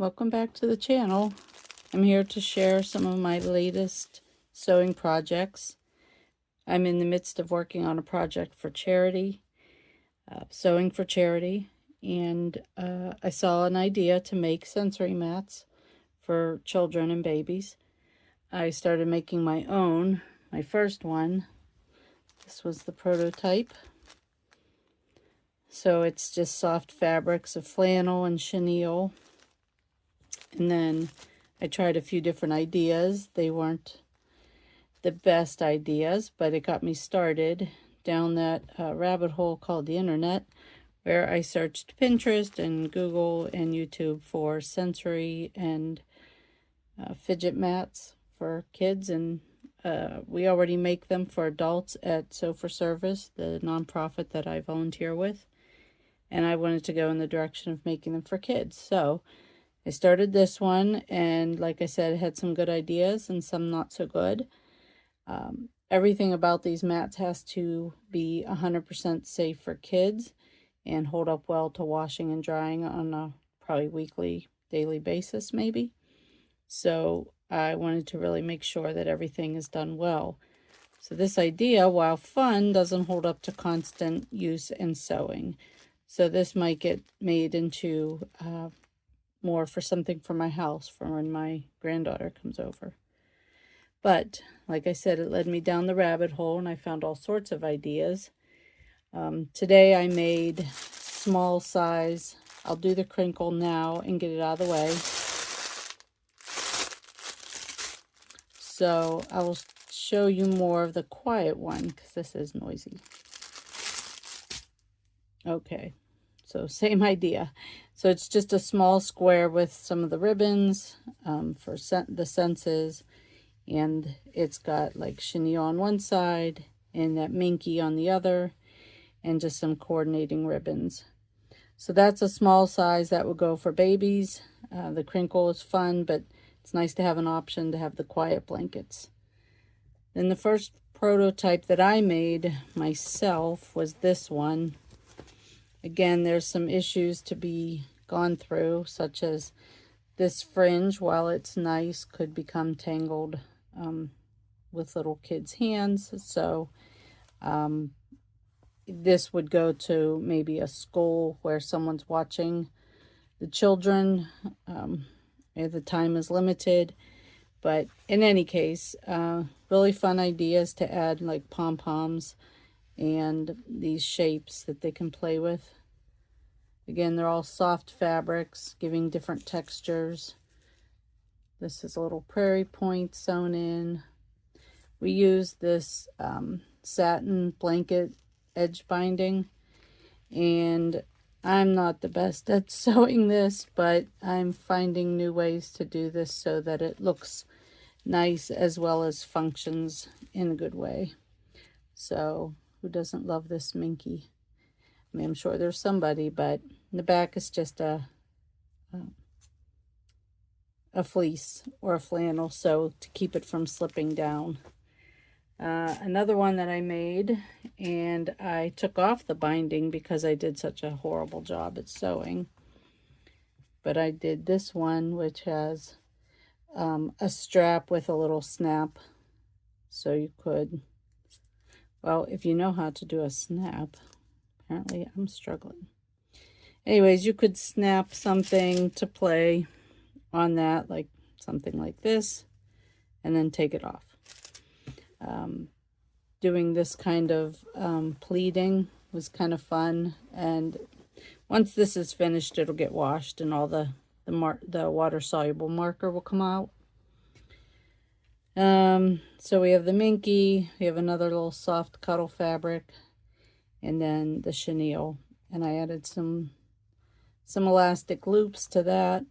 Welcome back to the channel. I'm here to share some of my latest sewing projects. I'm in the midst of working on a project for charity, sewing for charity, and I saw an idea to make sensory mats for children and babies. I started making my own. My first one, this was the prototype. So it's just soft fabrics of flannel and chenille. And then I tried a few different ideas. They weren't the best ideas, but it got me started down that rabbit hole called the internet, where I searched Pinterest and Google and YouTube for sensory and fidget mats for kids. And we already make them for adults at Sew for Service, the nonprofit that I volunteer with. And I wanted to go in the direction of making them for kids. So I started this one, and like I said, it had some good ideas and some not so good. Everything about these mats has to be 100% safe for kids and hold up well to washing and drying on a probably weekly, daily basis maybe. So I wanted to really make sure that everything is done well. So this idea, while fun, doesn't hold up to constant use and sewing. So this might get made into more for something for my house for when my granddaughter comes over. But like I said, it led me down the rabbit hole and I found all sorts of ideas. Today I made small size. I'll do the crinkle now and get it out of the way. So I will show you more of the quiet one because this is noisy. Okay, so same idea. So it's just a small square with some of the ribbons for the senses. And it's got like chenille on one side and that minky on the other, and just some coordinating ribbons. So that's a small size that would go for babies. The crinkle is fun, but it's nice to have an option to have the quiet blankets. Then the first prototype that I made myself was this one. Again, there's some issues to be gone through, such as this fringe, while it's nice, could become tangled with little kids' hands. So this would go to maybe a school where someone's watching the children. The time is limited. But in any case, really fun ideas to add like pom-poms and these shapes that they can play with. Again, they're all soft fabrics, giving different textures. This is a little prairie point sewn in. We use this satin blanket edge binding, and I'm not the best at sewing this, but I'm finding new ways to do this so that it looks nice as well as functions in a good way. So who doesn't love this minky? I mean, I'm sure there's somebody, but the back is just a fleece or a flannel, so to keep it from slipping down. Another one that I made, and I took off the binding because I did such a horrible job at sewing. But I did this one, which has a strap with a little snap. So you could, well, if you know how to do a snap, apparently I'm struggling. Anyways, you could snap something to play on that, like something like this, and then take it off. Doing this kind of pleating was kind of fun, and once this is finished, it'll get washed and all the water-soluble marker will come out. So we have the minky, we have another little soft cuddle fabric, and then the chenille, and I added some elastic loops to that.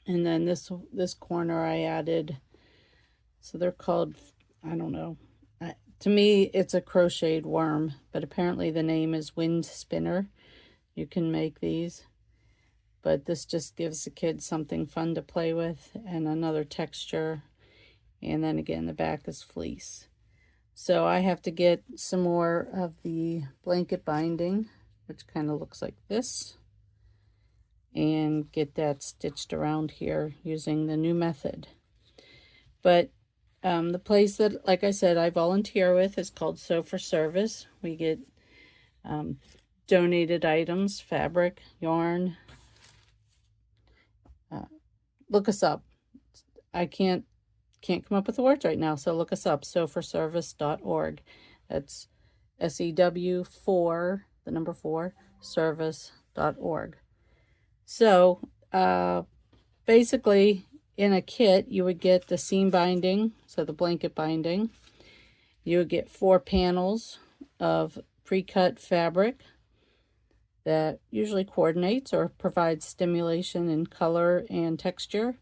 And then this corner I added, so they're called, I don't know, to me it's a crocheted worm, but apparently the name is wind spinner. You can make these, but this just gives the kids something fun to play with and another texture. And then again, the back is fleece. So I have to get some more of the blanket binding, which kind of looks like this. and get that stitched around here using the new method. But the place that, like I said, I volunteer with is called Sew for Service. We get donated items, fabric, yarn. Look us up. I can't come up with the words right now, so look us up, sewforservice.org. That's SEW 4, the number 4, service.org. So basically, in a kit, you would get the seam binding, so the blanket binding. You would get 4 panels of pre-cut fabric that usually coordinates or provides stimulation in color and texture.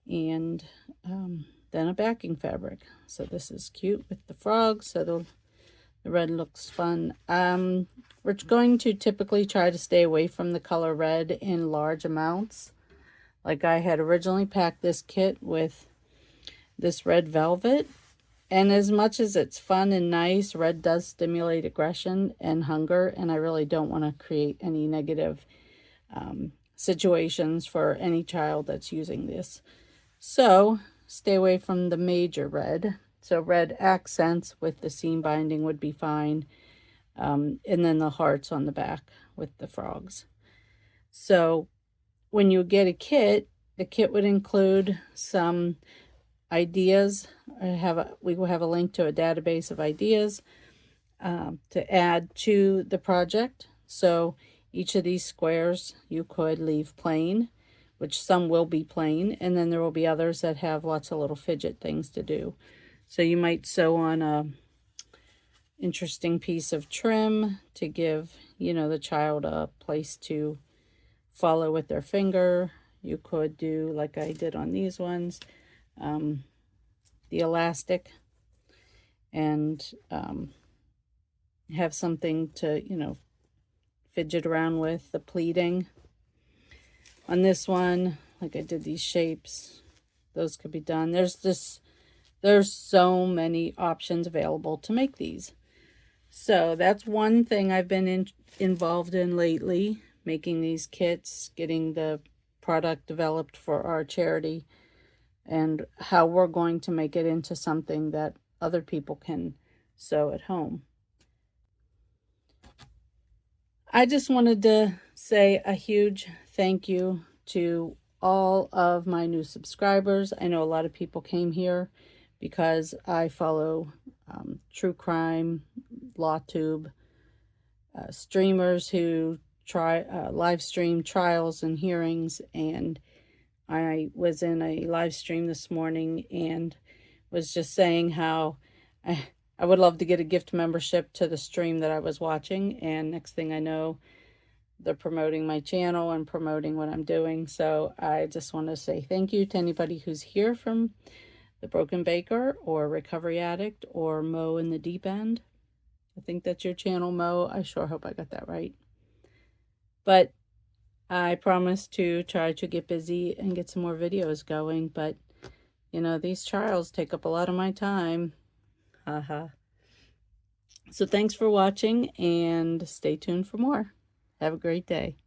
And then a backing fabric. So this is cute with the frogs, so the red looks fun. We're going to typically try to stay away from the color red in large amounts. Like I had originally packed this kit with this red velvet, and as much as it's fun and nice, red does stimulate aggression and hunger, and I really don't want to create any negative situations for any child that's using this. So stay away from the major red. So red accents with the seam binding would be fine. And then the hearts on the back with the frogs. So when you get a kit, the kit would include some ideas. We will have a link to a database of ideas to add to the project. So each of these squares you could leave plain, which some will be plain, and then there will be others that have lots of little fidget things to do. So you might sew on a interesting piece of trim to give, the child a place to follow with their finger. You could do, like I did on these ones, the elastic, and have something to, fidget around with, the pleating. On this one, like I did these shapes, those could be done. There's so many options available to make these. So that's one thing I've been involved in lately, making these kits, getting the product developed for our charity, and how we're going to make it into something that other people can sew at home. I just wanted to say a huge thank you to all of my new subscribers. I know a lot of people came here because I follow true crime, LawTube, streamers who live stream trials and hearings, and I was in a live stream this morning and was just saying how I would love to get a gift membership to the stream that I was watching, and next thing I know, they're promoting my channel and promoting what I'm doing. So I just want to say thank you to anybody who's here from The Broken Baker or Recovery Addict or Mo in the Deep End. I think that's your channel, Mo. I sure hope I got that right. But I promise to try to get busy and get some more videos going. But, these trials take up a lot of my time. Haha. So thanks for watching and stay tuned for more. Have a great day.